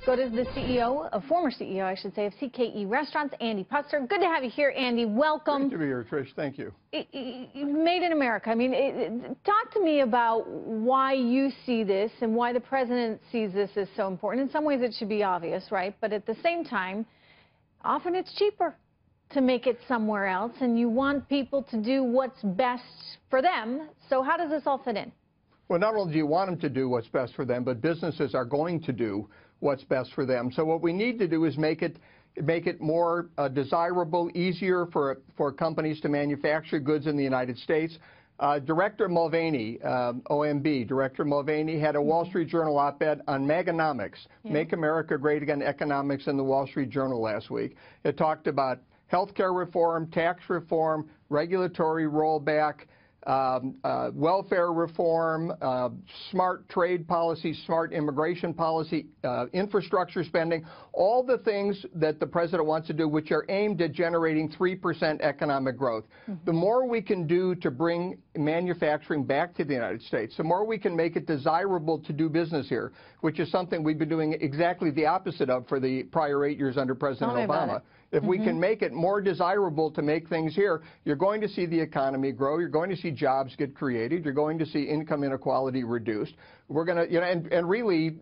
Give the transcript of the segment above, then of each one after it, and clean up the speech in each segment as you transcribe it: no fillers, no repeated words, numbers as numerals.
Go to the CEO, a former CEO, I should say, of CKE Restaurants, Andy Puzder. Good to have you here, Andy. Welcome. Great to be here, Trish. Thank you. Made in America. I mean, talk to me about why you see this and why the president sees this as so important. In some ways, it should be obvious, right? But at the same time, often it's cheaper to make it somewhere else, and you want people to do what's best for them. So how does this all fit in? Well, not only do you want them to do what's best for them, but businesses are going to do what's best for them. So what we need to do is make it more desirable, easier for companies to manufacture goods in the United States. Director Mulvaney, OMB, Director Mulvaney had a Wall Street Journal op-ed on Meganomics, Make America Great Again Economics, in the Wall Street Journal last week. It talked about healthcare reform, tax reform, regulatory rollback, welfare reform, smart trade policy, smart immigration policy, infrastructure spending, all the things that the president wants to do, which are aimed at generating 3% economic growth. The more we can do to bring manufacturing back to the United States, the more we can make it desirable to do business here, which is something we've been doing exactly the opposite of for the prior 8 years under President Obama. If we can make it more desirable to make things here, you're going to see the economy grow. You're going to see jobs get created. You're going to see income inequality reduced. We're going to, and really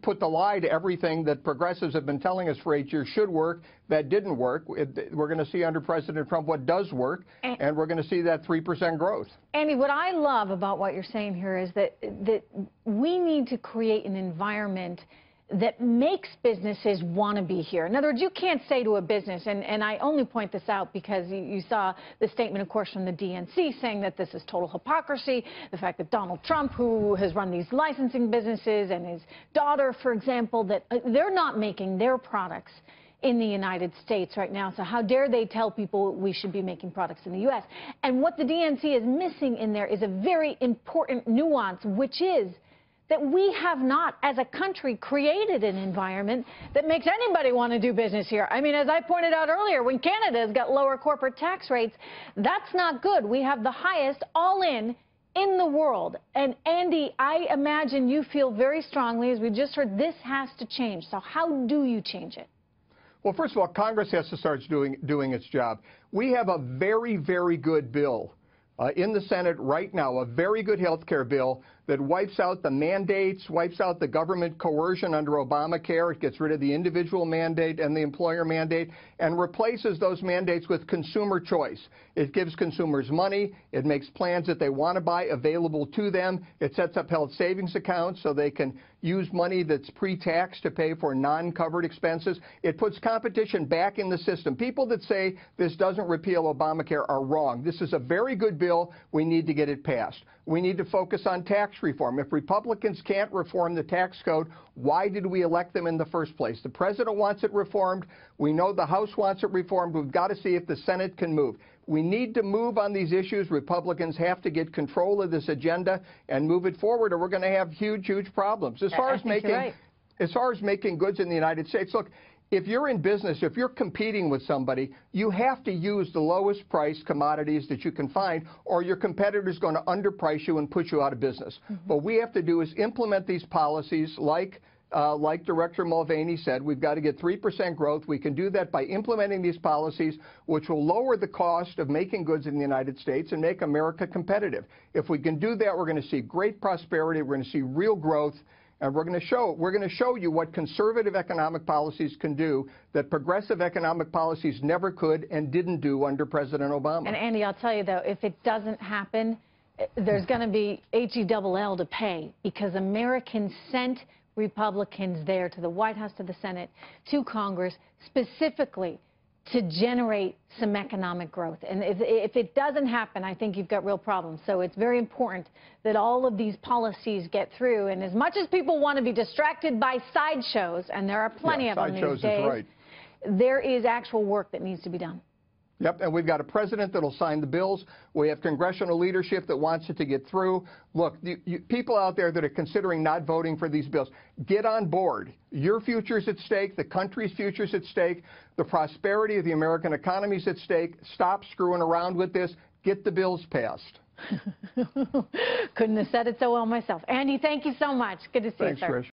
put the lie to everything that progressives have been telling us for 8 years should work, that didn't work. We're going to see under President Trump what does work, and we're going to see that 3% growth. Andy, what I love about what you're saying here is that we need to create an environment that makes businesses want to be here. In other words, you can't say to a business, and I only point this out because you saw the statement, of course, from the DNC saying that this is total hypocrisy, the fact that Donald Trump, who has run these licensing businesses, and his daughter, for example, that they're not making their products in the United States right now. So how dare they tell people we should be making products in the U.S.? And what the DNC is missing in there is a very important nuance, which is that we have not, as a country, created an environment that makes anybody want to do business here. I mean, as I pointed out earlier, when Canada's got lower corporate tax rates, that's not good. We have the highest all-in the world. And Andy, I imagine you feel very strongly, as we just heard, this has to change. So how do you change it? Well, first of all, Congress has to start doing its job. We have a very, very good bill in the Senate right now, a very good health care bill that wipes out the mandates, wipes out the government coercion under Obamacare. It gets rid of the individual mandate and the employer mandate and replaces those mandates with consumer choice. It gives consumers money. It makes plans that they want to buy available to them. It sets up health savings accounts so they can use money that's pre-tax to pay for non-covered expenses. It puts competition back in the system. People that say this doesn't repeal Obamacare are wrong. This is a very good bill. We need to get it passed. We need to focus on tax reform. If Republicans can't reform the tax code, why did we elect them in the first place? The president wants it reformed. We know the House wants it reformed. We've got to see if the Senate can move. We need to move on these issues. Republicans have to get control of this agenda and move it forward, or we're going to have huge, huge problems. As far as making goods in the United States, look, if you're in business, if you're competing with somebody, you have to use the lowest price commodities that you can find, or your competitor's going to underprice you and put you out of business. What we have to do is implement these policies like Director Mulvaney said. We've got to get 3% growth. We can do that by implementing these policies, which will lower the cost of making goods in the United States and make America competitive. If we can do that, we're going to see great prosperity. We're going to see real growth. And we're going to show you what conservative economic policies can do that progressive economic policies never could and didn't do under President Obama. And Andy, I'll tell you, though, if it doesn't happen, there's going to be HELL to pay, because Americans sent Republicans there to the White House, to the Senate, to Congress, specifically to generate some economic growth. And if it doesn't happen, I think you've got real problems. So it's very important that all of these policies get through. And as much as people want to be distracted by sideshows, and there are plenty of them these days, there is actual work that needs to be done. Yep, and we've got a president that'll sign the bills. We have congressional leadership that wants it to get through. Look, people out there that are considering not voting for these bills, get on board. Your future's at stake. The country's future's at stake. The prosperity of the American economy's at stake. Stop screwing around with this. Get the bills passed. Couldn't have said it so well myself. Andy, thank you so much. Good to see you, sir. Thanks, Trish.